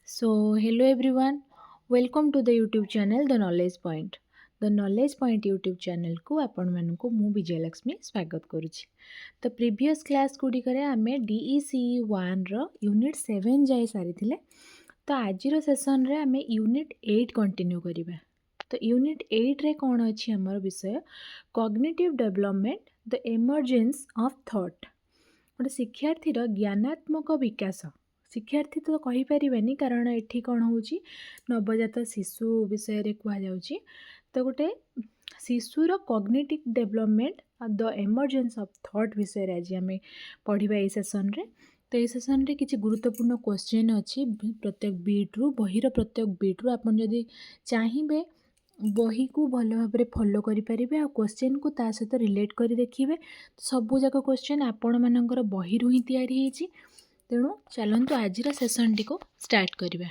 Hello everyone, welcome to the YouTube channel The Knowledge Point. The Knowledge Point YouTube channel को आपण मानकु मु विजयलक्ष्मी स्वागत करुछि। तो प्रीवियस क्लास गुड़िकरे आमे DECE 1 रो यूनिट 7 जाई सारिथिले। तो आजिरो सेशन रे आमे यूनिट 8 कंटिन्यू करिबा। तो यूनिट 8 रे कोन अछि हमर विषय cognitive development the emergence of thought. गोटे शिक्षार्थीर ज्ञानात्मक विकास शिक्षार्थी तो कहीपरि कारण एठी कौन हो नवजात शिशु विषय कहुच्छी। तो गोटे शिशुर cognitive development the emergence of thought विषय आज आम पढ़ा ये सेसन रे। तो ये सेसन रे किसी गुरुत्वपूर्ण क्वेश्चन अच्छी प्रत्येक बीट्रु बहीर प्रत्येक बीट्रु आपन जदि चाहिए बही को भल भाव फॉलो करें आ क्वेश्चन को ता सहित रिलेट कर देखिए। सबू जाक क्वेश्चन आपण मानकर बही ही तैयारी होती। तेणु चलतु आज सेसन टी को स्टार्ट करवा।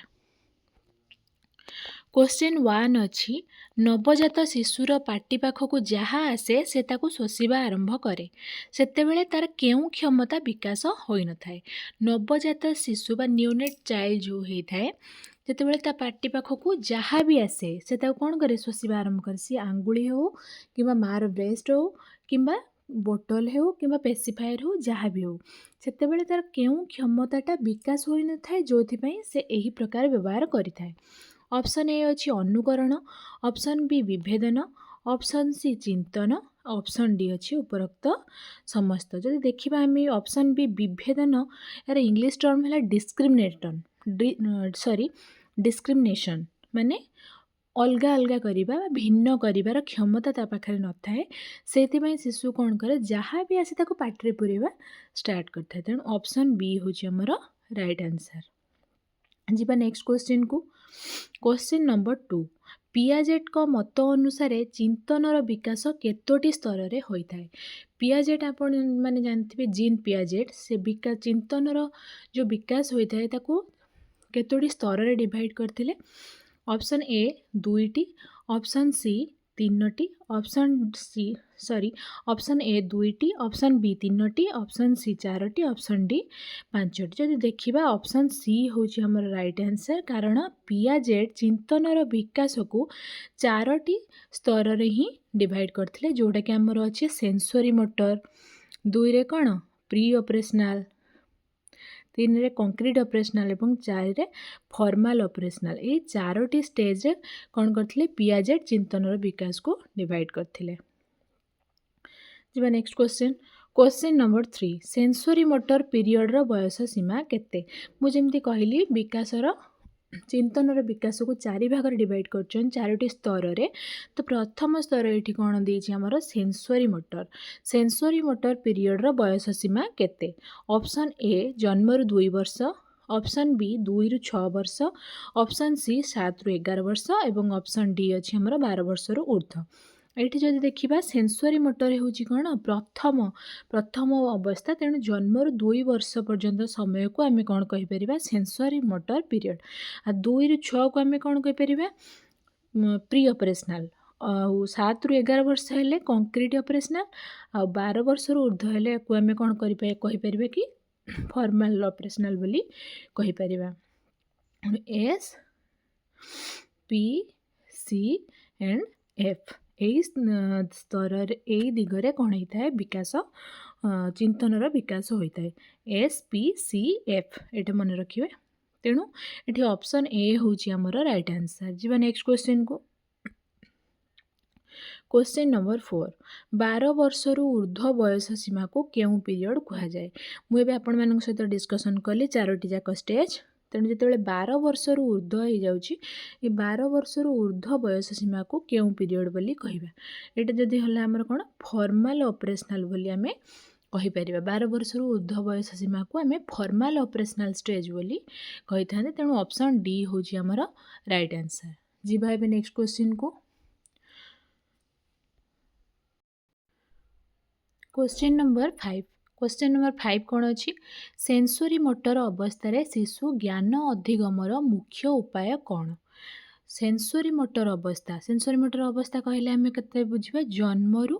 क्वेश्चन 1 अच्छी नवजात शिशुर पाटी पाखक जहाँ आसे से ताकू शोषिबा आरंभ करे सेतेबेले तार केउं क्षमता विकास होई न थाए। नवजात शिशु बा न्यूनेट चाइल्ड जो होता है जितेबाला ता पाटी पाखक जहाँ भी आसे से कौन करे शोषिबा आरंभ करे। सी आंगुली हो कि मार ब्रेस्ट हो कि बोटल हो कि पेसिफायर हो जहाँ भी हो सेतेबेले तार केउं क्षमताटा विकास होई न थाए जो से एही प्रकार व्यवहार करिथाए। ऑप्शन ए अच्छी अनुकरण, ऑप्शन बी विभेदन, ऑप्शन सी चिंतन, ऑप्शन डी अच्छी उपरोक्त समस्त। जदि देखिबा आम ऑप्शन बी विभेदन यार इंग्लिश टर्म है डिस्क्रिमिनेटन डिस्क्रिमिनेशन माने अलगा अलगा करिबा भिन्न करिबार क्षमता ता पाखरे न थाए। सेथिबाई शिशु कौन करे जहाँ भी आसे ताको पाटरे पुरेबा स्टार्ट करता है। तेणु ऑप्शन बी हूँ हमर राइट आंसर। जीवा नेक्स्ट क्वेश्चन को। क्वेश्चन नंबर 2 पियाजेट को मत अनुसार चिंतनर विकास केतोटी स्तर रे होता है। पियाजेट आपण माने जानथिबे जीन पियाजेट से विकास चिंतनर जो विकास होता है ताको केतोटी स्तर रे डिवाइड करथिले। ऑप्शन ए 2टी, ऑप्शन सी 3टी, ऑप्शन ए 2टी, ऑप्शन बी 3टी, ऑप्शन सी 4टी, ऑप्शन डी 5टी। जदि देखिबा ऑप्शन सी हूँ हमर राइट आंसर कारण पियाजेट चिंतनर विकास को 4टी स्तर रे ही डिवाइड करथिले जोटा कि हमर अछि सेंसरी मोटर, 2 रे कौन प्री ऑपरेशनल, 3 रे कंक्रीट ऑपरेशनल एवं 4 रे फॉर्मल ऑपरेशनल। ये 4टी स्टेज रे कौन करथिले पियाजेट चिंतनर विकास को डिवाइड करथिले। जीवा next question. Question number 3 sensory motor period रो बयस सीमा केते। मु जेमती कहली विकासर चिंतनर विकास को 4 भाग डिवाइड करछन 4टी स्तर रे। तो प्रथम स्तर ये कौन देछि हमर sensory motor. Sensory motor period रो बयस सीमा केते। ऑप्शन ए जन्म रु 2 वर्ष, ऑप्शन बी 2 रु 6 वर्ष, ऑप्शन सी 7 रु 11 वर्ष एवं ऑप्शन डी अछि हमर 12 वर्ष रु ऊर्ध्व। एठी जदि देखिबा सेंसरी मोटर होउची कौन प्रथम अवस्था। तेणु जन्म रु 2 वर्ष पर्यंत समय को आम कौन कहि परिबा सेंसरी मोटर पीरियड। आ 2 रु 6 को आम कौन कहि परिबा प्री ऑपरेशनल। 7 रु 11 वर्ष हेले कंक्रीट ऑपरेशनल आ 12 वर्ष रु ऊर्ध्व हेले को आम कौन कहि परिबा कि फॉर्मल ऑपरेशनल बोली कहि परिबा। S P C and F यही स्तर यही दिगरे कौन होता है विकास चिंतनर विकास होता है एस पी सी एफ ये मन रखिए। तेणु ये ऑप्शन ए हूँ हमर राइट आंसर। जीवा नेक्स्ट क्वेश्चन को। क्वेश्चन नंबर 4 12 वर्ष रु ऊर्ध्व बयस सीमा को केउं पीरियड कहा जाए। मुझे आपण मान सहित डिस्कसन कली 4टी जाक स्टेज। तेणु जिते 12 वर्ष रु ऊर्ध्व हो जाउची ये 12 वर्ष रु ऊर्ध्व बयस सीमा को केउं पीरियड बोली कहबा। एटा जदि हला हमर कोन फॉर्मल ऑपरेशनल बोली आमे कहि परिबा। 12 वर्ष रु ऊर्ध्व बयस सीमा को आमे फॉर्मल ऑपरेशनल स्टेज बोली कहि थाने। तेणु ऑप्शन डी होची हमर राइट आंसर। जी भाई बे नेक्स्ट क्वेश्चन को। Question number 5। क्वेश्चन नंबर 5 कौन अच्छी सेंसरी मोटर अवस्था रे शिशु ज्ञान अधिगमर मुख्य उपाय कौन। सेन्सोरी मोटर अवस्था कहले आम के बुझा जन्मरू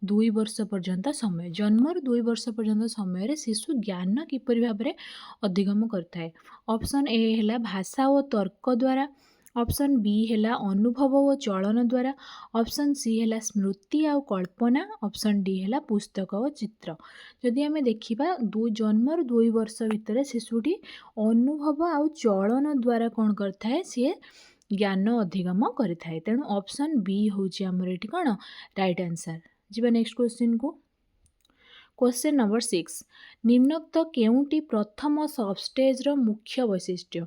2 वर्ष पर्यंत समय जन्मरू 2 वर्ष पर्यंत समय शिशु ज्ञान किपर भाव में अधिगम करता। ऑप्शन ए है भाषा और तर्क द्वारा, ऑप्शन बी है अनुभव और चलन द्वारा, ऑप्शन सी है स्मृति आउ कल्पना, ऑप्शन डी है पुस्तक और चित्र। जदि आम देखा जन्मरू 2 वर्ष भितर शिशुटी अनुभव आउ चलन द्वारा कौन करता सी ज्ञान अधिगम करें। तेणु ऑप्शन बी हूँ आमर ये कौन राइट आंसर। जी नेक्स्ट क्वेश्चन को। क्वेश्चन नंबर 6 निम्नोक्त केउंटी प्रथम सबस्टेज मुख्य वैशिष्ट्य।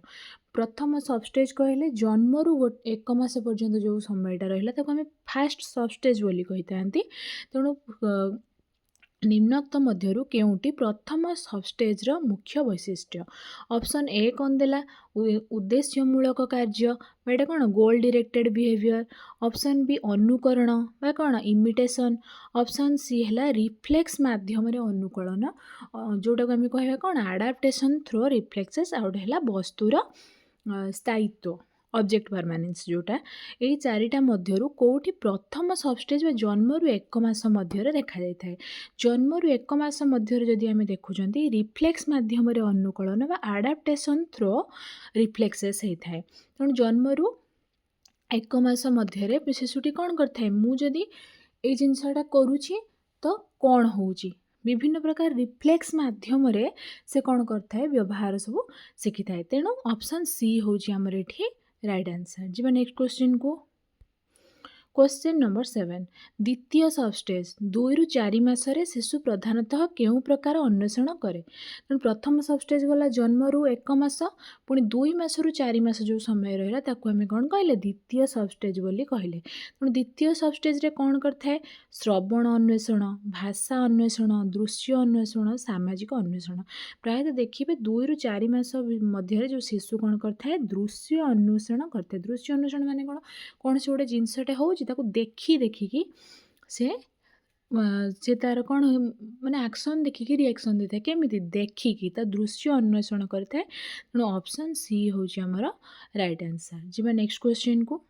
प्रथम सबस्टेज कहले जन्मरू 1 मास पर्यंत जो समयटा रहा आम फास्ट सबस्टेज बोली कही था। तेणु निम्नोक्त मध्यरु केउंटी प्रथम सबस्टेजर मुख्य वैशिष्ट्य। ऑप्शन ए कौन देला उद्देश्यमूलक कार्य बा कौन goal directed behaviour, option B अनुकरण बा कौन इमिटेशन, ऑप्शन सी है रिफ्लेक्स माध्यम अनुकूलन जोटा को आम कह कौन आडाप्टेशन थ्रो रिफ्लेक्सेस आउट है वस्तुर स्थायित्व ऑब्जेक्ट परमानेंस जोटा यही चारिटा मध्यरु कोठी प्रथम सबस्टेज जन्मरू 1 मास मध्य देखा जाए। जन्मरू 1 मास मध्य जदि आम देखुंत रिफ्लेक्स माध्यम अनुकूलन बा आडाप्टेशन थ्रो रिफ्लेक्सेस होता है। तेणु जन्मरू 1 मास मध्य शिशुटी कौन करता मुझे ये जिनसटा करुँची तो कौन होची विभिन्न प्रकार रिफ्लेक्स माध्यम से कौन करता है व्यवहार सब शिखी थाए। तेणु ऑप्शन सी हूँ आमर ये राइट आंसर। जी नेक्स्ट क्वेश्चन को। क्वेश्चन नंबर 7 द्वितीय सबस्टेज 2 रु 4 मासरे शिशु प्रधानतः केउ प्रकार अन्वेषण करे। प्रथम सबस्टेज गला जन्मरू 1 मास पुणी 2 मासरू 4 मास जो समय रहा ताकू आम कौन कहले द्वितीय सबस्टेज बोली कहले। द्वितीय सबस्टेज रे कौन करता श्रवण अन्वेषण, भाषा अन्वेषण, दृश्य अन्वेषण, सामाजिक अन्वेषण। प्रायतः देखिए 2 रु 4 मास मध्य जो शिशु कौन करता है दृश्य अन्वेषण करते। दृश्य अन्वेषण माने कौन से गोटे जिनसटे हो ताको देखिकी से तार कौन माने एक्शन देखिकी रिएक्शन देता है केमिति देखिकी ता दृश्य अन्वेषण करता है। तेणु ऑप्शन सी हूँ आमर राइट आंसर। जी नेक्स्ट क्वेश्चन को।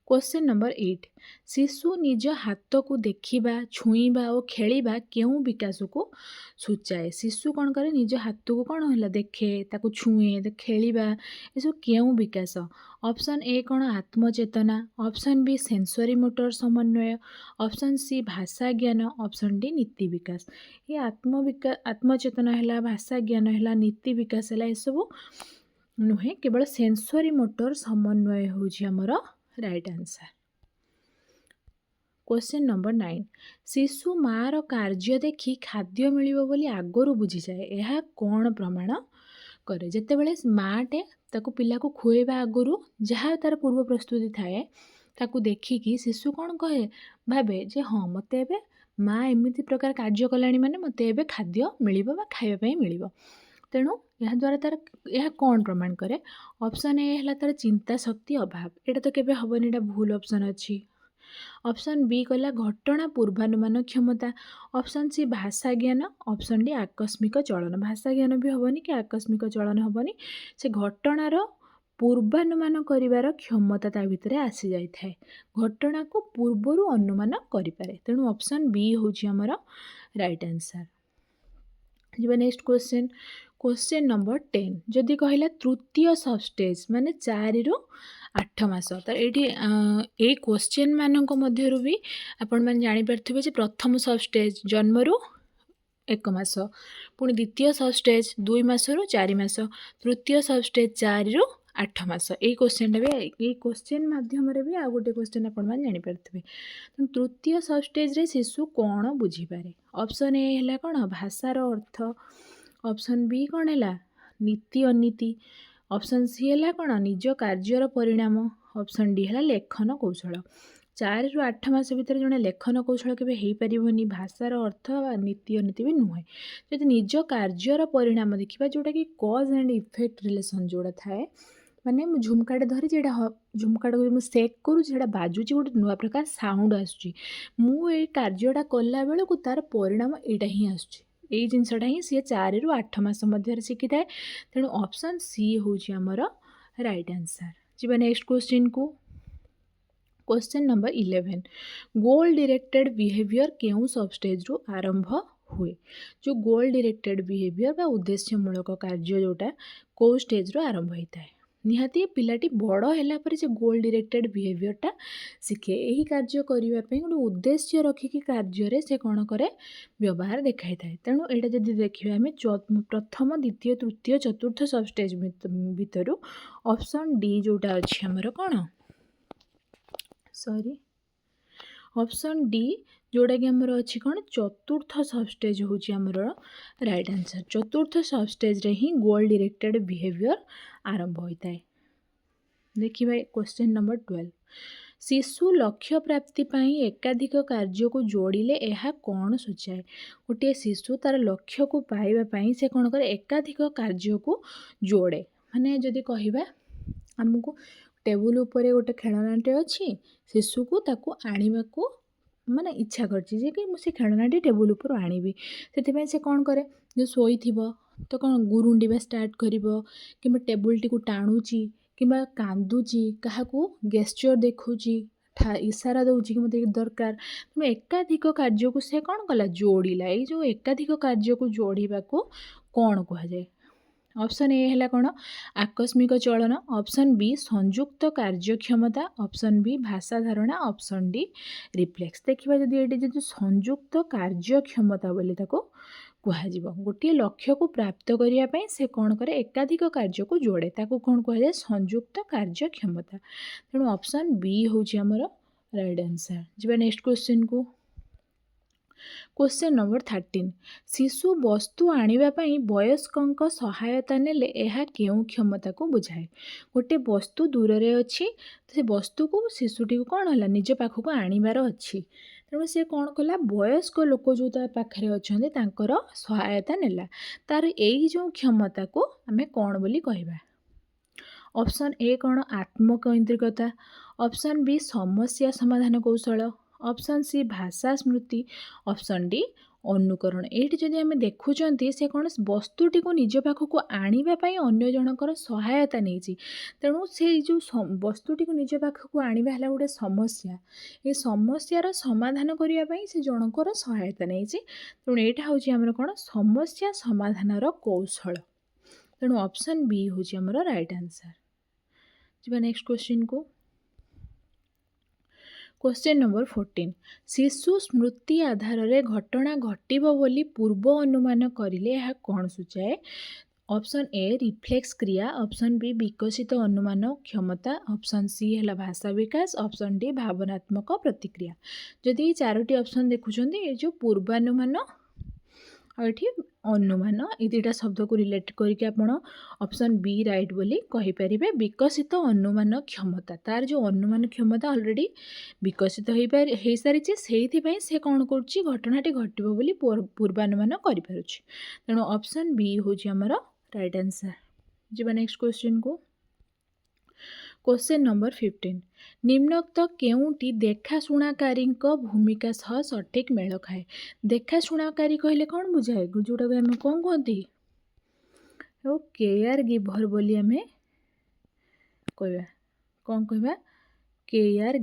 क्वेश्चन नंबर 8 शिशु निज हाथ को देखा छुईबा और खेलिबा केउं विकास को सूचाए। शिशु कौन करे निज हाथ को कौन है देखे ताको छुए खेलिबा ये सब केउं विकास। ऑप्शन ए कौन आत्मचेतना, ऑप्शन बी सेंसरी मोटर समन्वय, ऑप्शन सी भाषा ज्ञान, ऑप्शन डी नीति विकास। ये आत्मचेतना है, भाषा ज्ञान है, नीति विकास है, ये सब नुहे केवल सेंसरी मोटर समन्वय हूँ आमर राइट आंसर। क्वेश्चन नंबर 9 शिशु मार कार्य देखि खाद्य मिलिबो बोली आगरू बुझी जाए यह कौन प्रमाण करे। जिते बड़े माटे ताको पिला को खुएबा आगरू जहाँ तार पूर्व प्रस्तुति थाए ताको देखिकी शिशु कौन कहे भावे जे हाँ मते एबे माँ एमती प्रकार कार्य कलानी माने मते एबे खाद्य मिलिबो बा खाइबा पई मिलिबो। तेणु यह द्वारा तार यह कौन प्रमाण करे। ऑप्शन ए है तार चिंता शक्ति अभाव एटा तो केबे हबनी एटा भूल ऑप्शन अच्छी। ऑप्शन बी कहला घटना पूर्वानुमान क्षमता, ऑप्शन सी भाषा ज्ञान, ऑप्शन डी आकस्मिक चलन। भाषा ज्ञान भी हेनी कि आकस्मिक चलन हेनी से घटनार पूर्वानुमान करिवार क्षमता ता भितर आसी जाई थाए घटना को पूर्वरु अनुमान करिपारे। तेणु ऑप्शन बी हूँ आमर राइट आंसर। जी नेक्स्ट क्वेश्चन। क्वेश्चन नंबर 10 जदि कहला तृतीय सबस्टेज माने 4 रु 8 मास तो ये क्वेश्चन मानक मध्यरु भी आपण माने जानि परथिबे जे प्रथम सबस्टेज जन्मरू 1 मास पुणी द्वितीय सबस्टेज 2 मास रु 4 मास तृतीय सबस्टेज 4 रु 8 मास। ये क्वेश्चन भी ये क्वेश्चन माध्यम भी आ गोटे क्वेश्चन आपण माने जानि परथिबे। तृतीय सबस्टेज रे शिशु कौन बुझी पारे। ऑप्शन ए है कौन भाषार अर्थ, ऑप्शन बी कौन है नीति अनीति, ऑप्शन सी है कौन निज कार्यर परिणाम, ऑप्शन डी है लेखन कौशल। 4 रु 8 मास भितर जड़े लेखन कौशल केबे हेई परिबनी भाषार अर्थ नीति अनीति भी नुहे। जदि निज कार्यर परिणाम देखा जोटा कि कज एंड इफेक्ट रिलेसन जोड़ा थाए माने झुमकाटे धरी जेटा झुमकाटा को सेक करूँ बाजुची गोटे नुआ प्रकार साउंड आसुची मु ए कार्यटा कला बेलू को तार परिणाम एटा ही आसुची यही जिनसटा ही सी 4 रु 8 मास मध्य शिखी थाए। तेणु ऑप्शन सी हूँ आमर राइट आंसर। जी नेक्स्ट क्वेश्चन को क्वेश्चन नंबर 11 गोल डायरेक्टेड बिहेवियर केउ सब स्टेज रु आरंभ हुए जो गोल डायरेक्टेड बिहेवियर बा उद्देश्यमूलक कार्य जोटा कौ स्टेज रु आरंभ होता है निहाती पिलाटी बड़ है से गोल डायरेक्टेड बिहेवियरटा शिखे यही कार्य करने गोटे उद्देश्य रखिकी कार्य से कौन करे व्यवहार देखाई था तेणु यहाँ जब देखिए आम प्रथम द्वितीय तृतीय चतुर्थ सब स्टेज भितर ऑप्शन डी जोटा अच्छी आमर कौन सॉरी ऑप्शन डी जोटा कि आमर अच्छी कौन चतुर्थ सब स्टेज हूँ आमर राइट आंसर चतुर्थ सब स्टेज रे ही गोल डायरेक्टेड बिहेवियर आरंभ होता है देखिए क्वेश्चन नंबर 12 शिशु लक्ष्य प्राप्ति पाई एकाधिक कार्य को जोड़िले यह कौन सूचाए गोटे शिशु तार लक्ष्य को पाइबा से कौन करे एकाधिक कार्य को जोड़े माने जदि कहबा आमको टेबुल उपरे गोटे खेलनाटे अच्छी शिशु को ताकू आनिबा को माने इच्छा करछि जे कि मुझे खेलनाटी टेबुल उपर आनिबी से से कौन करे जो शोई तो कौन गुरुंडीबा स्टार्ट करिवो कि टेबुल टी को टाणुची कि कांदुची क्या गेस्चर देखुची इशारा दूची कि मतलब दरकार तेणु एकाधिक कार्य को से कौन कला जोड़िला ये जो एकाधिक कार्य को जोड़वा को कौन कहुए ऑप्शन ए है कौन आकस्मिक चलन ऑप्शन बी संयुक्त कार्यक्षमता ऑप्शन बी भाषा धारणा ऑप्शन डी रिफ्लेक्स देखिए जदि ये जो संयुक्त कार्यक्षमता बोली कहुव गोटे लक्ष्य को प्राप्त करने से कौन करे एकाधिक कार्य को जोड़े ताको कौन कहुए संयुक्त कार्यक्षमता तेणु ऑप्शन बी हूँ आमर राइट आंसर जी नेक्स्ट क्वेश्चन को क्वेश्चन नंबर 13 शिशु वस्तु आनिबापी वयस्क सहायता नेले यह केउ क्षमता को बुझाए गोटे वस्तु दूर रे अच्छी से वस्तु को शिशुटी को कौन है निज पाखक आनिबार अच्छी तेणु सी कौन कला वयस्क लोक जो पाखे अच्छा सहायता नेला तार यही जो क्षमता को आम कौन बोली कहबा ऑप्शन ए कौन आत्मकैंद्रिकता ऑप्शन बी समस्या समाधान कौशल ऑप्शन सी भाषा स्मृति ऑप्शन डी अनुकरण ये जदि आम देखुं से कौन वस्तुटी को निज पाखक आने अन्य जनकर सहायता नहीं तेणु से जो वस्तुटी को निज पाखक आने है गोटे समस्या ये समस्यार समाधान करने से जनकर सहायता नहीं तेणु यहाँ हूँ आमर कौन समस्या समाधान कौशल तेणु ऑप्शन बी हूँ आमर राइट आंसर जी नेक्स्ट क्वेश्चन को क्वेश्चन नंबर 14 शिशु स्मृति आधार रे घटना घटिबो बोली पूर्व अनुमान करिले यह कौन सूचाए ऑप्शन ए रिफ्लेक्स क्रिया ऑप्शन बी विकसित अनुमान क्षमता ऑप्शन सी है भाषा विकास ऑप्शन डी भावनात्मक प्रतिक्रिया जदि चारोटी ऑप्शन देखुं ये जो पूर्वानुमान और ये अनुमान ये दुटा शब्द को रिलेट करके आप ऑप्शन बी राइट बोली कहीपर विकसित अनुमान क्षमता तार जो अनुमान क्षमता ऑलरेडी विकसित हो सारी से कौन कर घटनाटी घटो बोली पूर्वानुमान कर तेणु ऑप्शन बी हूँ आमर राइट आंसर जी नेक्स्ट क्वेश्चन को क्वेश्चन नंबर 15 निम्नोक्त केउटी देखाशुणाकारी भूमिका सह सठिक मेल खाए देखाशुणाकारी कहले कौन बुझाए जोटा आम कौन कहती केयर गिभर बोली आम कहवा कौन कहवा केयर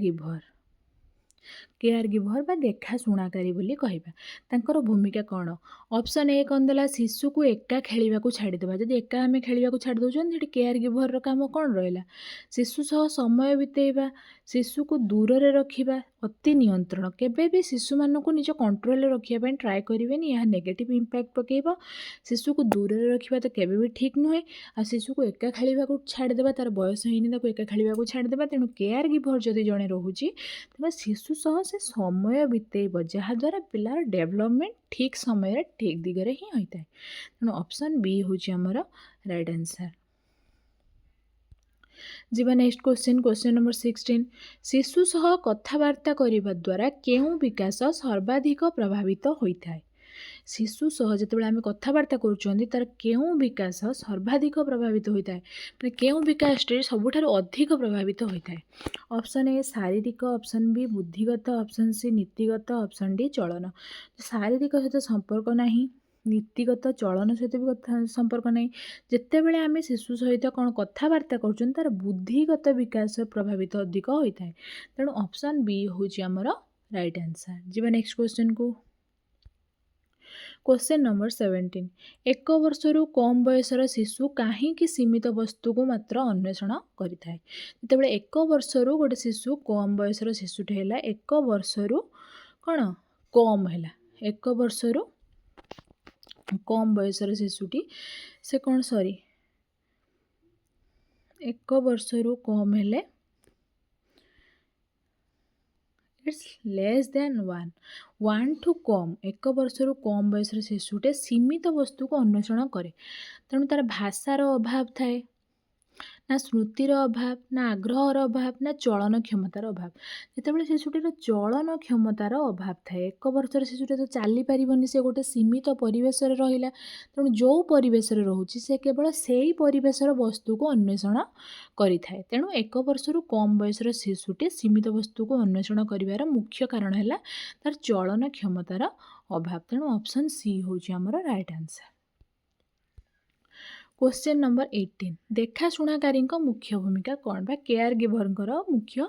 गिभर बा देखाशुणाकारी बोली कहबा तांकर भूमिका कौन ऑप्शन ए कौन देला शिशु को एका खेलिबा को छाड़ीदेवा जदि एका आम खेलिबा को छाड़ दौरान ये केयर गिभर काम कौन रहा शिशु सह समय बितेबा शिशु को दूर रे रखिबा अति नियंत्रण केबे भी शिशु मानक निज कंट्रोल रखिया ट्राए करें यह नेगेटिव इंपैक्ट पकेबा शिशु को दूर रे रखिबा तो केबे भी ठीक नुहे आ शिशु को एका खेलिबा को छाड़ीदेवा तार बयस होनी ताको एका खेलिबा को छाड़ीदेवा तेणु केयर गिभर जदि जड़े रोचे तेज शिशु सह से समय बितेब जहाद्वारा पिलार डेवलपमेंट ठीक समय ठीक दिगरे ही होता है तेणु ऑप्शन बी हूँ आमर राइट आंसर जीवा नेक्स्ट क्वेश्चन नंबर 16 शिशु सह कथबार्ता करने द्वारा केउं विकास सर्वाधिक प्रभावित होता है शिशु सह जो आम कथबार्ता कर केउं विकास सर्वाधिक प्रभावित होता है केउं विकास सबुठारु अधिक प्रभावित होता है ऑप्शन ए शारीरिक ऑप्शन बी बुद्धिगत ऑप्शन सी नीतिगत ऑप्शन डी चलन शारीरिक सहित संपर्क नहीं नीतिगत चलन सहित भी कथा संपर्क नहीं जितेबले आम शिशु सहित कौन कथबार्ता कर तार बुद्धिगत विकास प्रभावित अधिक होता है तेणु ऑप्शन बी हूँ आमर राइट आंसर। जी नेक्स्ट क्वेश्चन को क्वेश्चन नंबर 17 एक वर्षरु कम बयसर शिशु कहीं सीमित वस्तु को मात्र अन्वेषण करिथाए जितेबाला एक वर्षरु गोटे शिशु कम बयसर शिशुटे है एक वर्षरु कौन कम है एक वर्षरु कम बयसर शिशुटी से कौन सॉरी एक वर्षरु कम है इट्स लेस देन 1 ठू कम एक वर्षरु कम बयसर शिशुटे सीमित वस्तु को अन्वेषण करे तेणु तार भाषार अभाव थाए ना स्मृतिर अभाव ना आग्रहर अभाव ना चलन क्षमतार अभाव जितेबाला शिशुटीर चलन क्षमतार अभाव थाए एक वर्षर शिशुटे तो चली पारिबनी से गोटे सीमित परिवेश रहिला तेणु जो परिवेश रोचे से केवल से ही परिवेशर वस्तु को अन्वेषण करिथाए तेणु एक वर्षरु कम बयसर शिशुटे सीमित वस्तु को अन्वेषण करिवार मुख्य कारण है तार चलन क्षमतार अभाव तेणु ऑप्शन सी होची हमर राइट आंसर। क्वेश्चन नंबर 18 देखाशुणाकारी मुख्य भूमिका कौन बा केयर गिवर मुख्य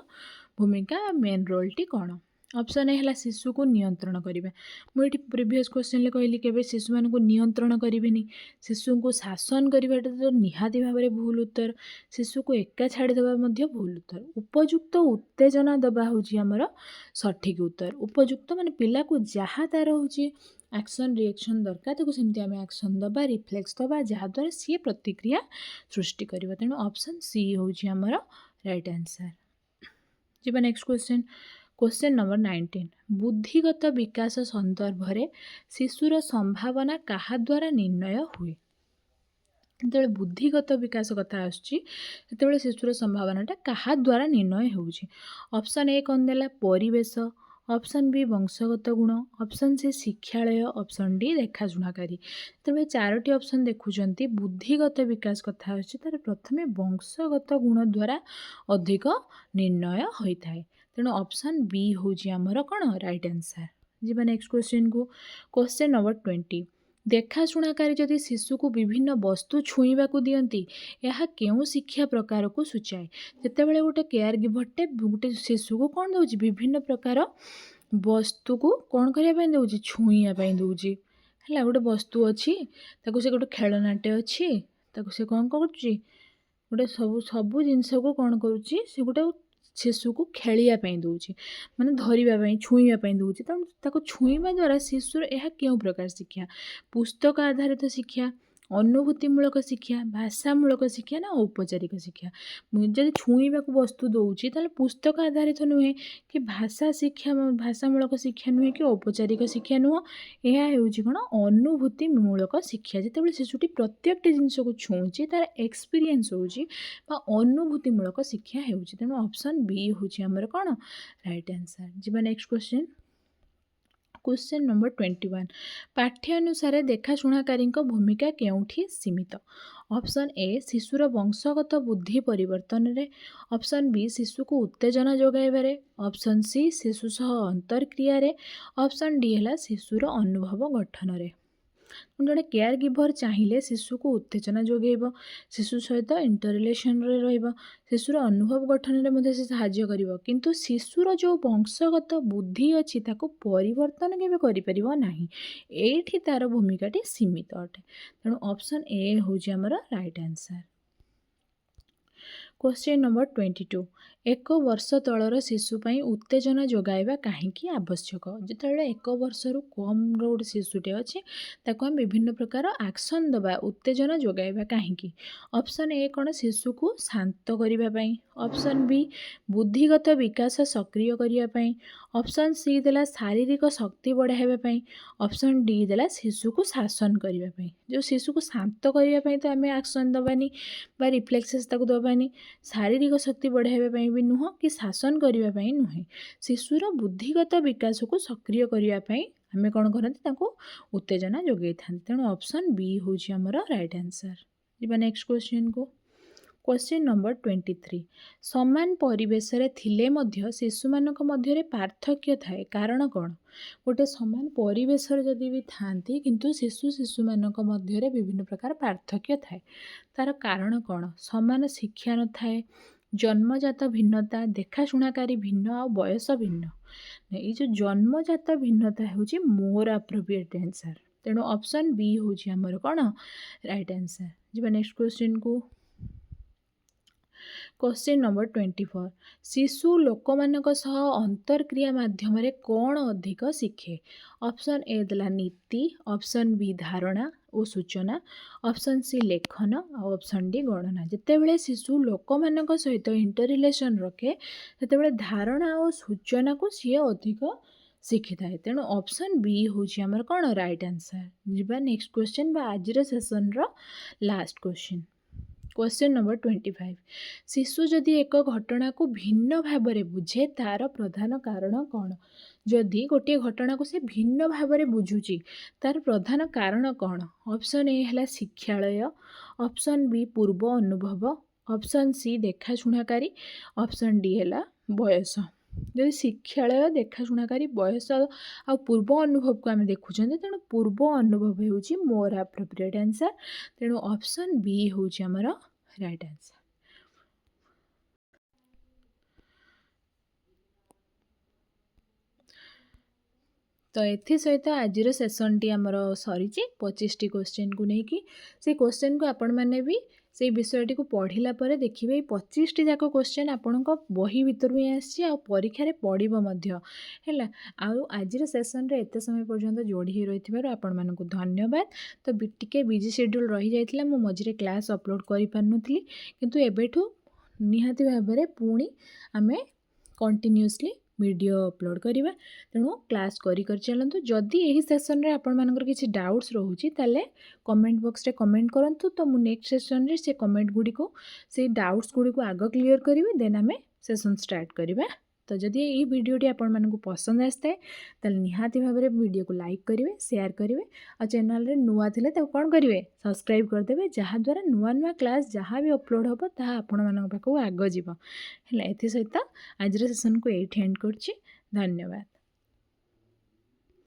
भूमिका मेन रोल टी कौन ऑप्शन ए है शिशु को नियंत्रण करने मुझे प्रीवियस क्वेश्चन कहली के शिशु मान नियंत्रण करेनि शिशु को शासन करवा तो निहाती भाव में भूल उत्तर शिशु को एका छाड़देवा भूल उत्तर उपयुक्त उत्तेजना दबा हूँ आमर सठिक उत्तर उपयुक्त माने पिला को जहाँ तार हूँ एक्शन रिएक्शन दरकार ताको सेमती आम एक्शन दबा रिफ्लेक्स दबा जहाँद्वारा सी प्रतिक्रिया सृष्टि कर तेणु ऑप्शन सी हूँ आमर राइट आंसर। जी नेक्स्ट क्वेश्चन क्वेश्चन नंबर 19 बुद्धिगत विकास संदर्भ में शिशुर संभावना क्या द्वारा निर्णय हुए जो बुद्धिगत विकास कथा आसते शिशुर संभावनाटा क्या द्वारा निर्णय हो ऑप्शन ए कौन देला परिवेश ऑप्शन बी वंशगत गुण ऑप्शन सी शिक्षालय ऑप्शन डी देखाशुणाकारी तेज चारोटी ऑप्शन देखुंत बुद्धिगत विकास कथा तार प्रथम वंशगत गुण द्वारा अधिक निर्णय होता है तेणु ऑप्शन बी हूँ आमर कौन राइट आंसर। जी नेक्स्ट क्वेश्चन को क्वेश्चन नंबर 20 देखाशुणाकारी जदि शिशु को विभिन्न वस्तु छुईवा को दियंती यह केउं शिक्षा प्रकार को सूचाए जितेबाला गोटे केयर गिभरटे गोटे शिशु को कौन दौर विभिन्न प्रकार वस्तु को कौन करने दौर छुईवाई दौर है गोटे वस्तु अच्छी से गोटे खेलनाटे अच्छी से कौन कर गोटे सब जिनस को कौन करुच्ची गोटे शिशु को खेलियापाई दूची माने धरिबापाई छुईवापाई दूची ताको छुईवा द्वारा शिशुर यह क्यों प्रकार शिक्षा पुस्तक आधारित शिक्षा अनुभूतिमूलक शिक्षा भाषामूलक शिक्षा ना औपचारिक शिक्षा जब छुईवा को वस्तु दूची ताले पुस्तक आधारित नुहे कि भाषा शिक्षा भाषामूलक शिक्षा नुहे कि औपचारिक शिक्षा नुह यह हूँ कौन अनुभूतिमूलक शिक्षा जितेबाला शिशुटी प्रत्येक जिनस को छुँची तार एक्सपीरियंस होची अनुभूतिमूलक शिक्षा हो तेणु ऑप्शन बी हूँ आमर कौन राइट आंसर। जी नेक्स्ट क्वेश्चन क्वेश्चन नंबर 21 पाठ्य अनुसार देखाशुणाकारी भूमिका केउठी सीमित ऑप्शन ए शिशुर वंशगत बुद्धि परिवर्तन रे ऑप्शन बी शिशु को उत्तेजना जोगाइबारे ऑप्शन सी शिशु सह अंतरक्रिया रे ऑप्शन डी है शिशुर अनुभव गठन रे जड़े केयर गिभर चाहिए शिशु को उत्तेजना जोगेब शिशु सहित इंटर रिलेशन शिशुर अनुभव गठन में से साहाय्य कर किंतु शिशुर जो वंशगत बुद्धि अच्छी ताको परिवर्तन केवे नहीं एठी तार भूमिकाटी सीमित अटे तेणु ऑप्शन ए हूँ आमर राइट आंसर। क्वेश्चन नंबर 22 एक वर्ष तलर शिशुपाई उत्तेजना जोगाइबा कहीं आवश्यक जिते एक वर्षरु कम गोटे शिशुटे अच्छे ताको हम विभिन्न प्रकार एक्शन दबा उत्तेजना जोगाइबा कहीं ऑप्शन ए कौन शिशु को शांत करने ऑप्शन बी बुद्धिगत विकास सक्रिय करने ऑप्शन सी देला शारीरिक शक्ति बढ़ाइबा ऑप्शन डी देला शिशु को शासन करने जो शिशु को शांत करने तो आम एक्शन दबानी बा रिफ्लेक्सेस ताको दबानी शारीरिक शक्ति बढ़ाइबा भी नुह कि शासन करने नुहे शिशुर बुद्धिगत विकास को सक्रिय करने आम कौन करते उत्तेजना जोगे था तेणु ऑप्शन बी हूँ आमर राइट आंसर। जी नेक्स्ट क्वेश्चन को क्वेश्चन नंबर 23 समान परिवेश थिले मध्य शिशुमानक मध्यरे पार्थक्य थाए कारण कौन गोटे समान परिवेश जदि भी थांती किंतु शिशुमानक मध्यरे विभिन्न प्रकार पार्थक्य थाए तार कारण कौन समान शिक्षा न थाए जन्मजात भिन्नता देखाशुणाकारी भिन्न आ बयस भिन्न ये जो जन्मजात भिन्नता हूँ मोर अप्रोप्रिएट आंसर तेणु ऑप्शन बी हूँ आमर कौन राइट आंसर जी नेक्स्ट क्वेश्चन को क्वेश्चन नंबर 24 शिशु लोक मानक सह अंतरक्रिया माध्यम कौन अधिक शिखे ऑप्शन ए देला नीति ऑप्शन बी धारणा और सूचना ऑप्शन सी लेखन और ऑप्शन डी गणना जितेबले शिशु लोक मानक सहित इंटर रिलेशन रखे सेतेबले धारणा और सूचना को सी अधिक शिखि थाए तेणु ऑप्शन बी हूँ आमर कौन राइट आंसर जी नेक्स्ट क्वेश्चन आज सेसन लास्ट क्वेश्चन नंबर 25 शिशु जदि एक घटना को भिन्न भाव में बुझे तार प्रधान कारण कौन जदि गोटे घटना को से भिन्न भाव में बुझुची तार प्रधान कारण कौन ऑप्शन ए है शिक्षालय ऑप्शन बी पूर्व अनुभव ऑप्शन सी देखाशुणाकारी ऑप्शन डी है बयस जदि शिक्षालय देखाशुणाकारी बयस आ पूर्व अनुभव को आम देखुं तेणु पूर्व अनुभव होउची मोर अप्रोप्रिएट आंसर तेणु ऑप्शन बी हूँ आमर राइट आंसर तो ये सहित आज सेसन टी आमर सरी 25 टी क्वेश्चन को लेकिन से क्वेश्चन को आपण मैंने भी से विषयटी को पढ़ला पर देखिए 25 टी जाक क्वेश्चन आपण बही भितर ही आसी परीक्षा पड़ो है आज सेसन रे एत समय पर्यंत जोड़ी रही आपण मानक धन्यवाद तो टिके बिजी शेड्यूल रही जाइथिला मु मझिरे क्लास अपलोड करि पारनुथली किंतु एबेठु निहाती भाव में पुणी आमे कंटिन्यूअसली वीडियो अपलोड करवा तेणु क्लास करी चलतु जदि यही सेसन रे आपण मानकर किसी डाउट्स रोचे ताले कमेंट बॉक्स रे कमेंट करंतु तो मु नेक्स्ट सेसन रे से कमेंट गुडी को से डाउट्स गुडी को आग क्लियर करी देन आमे सेसन स्टार्ट करवा तो जदि ये वीडियोटी आपण मानक पसंद आसता है निहाती भाव में वीडियो को लाइक करेंगे शेयर करेंगे और चैनल रे नुआ थिले तो कौन करेंगे सब्सक्राइब करदे जहाँद्वारा नुआ नुआ क्लास जहाँ भी अपलोड हम ताहा आपण मानक पाखु आग जीव है सहित आज सेसन को ये एंड करछि धन्यवाद।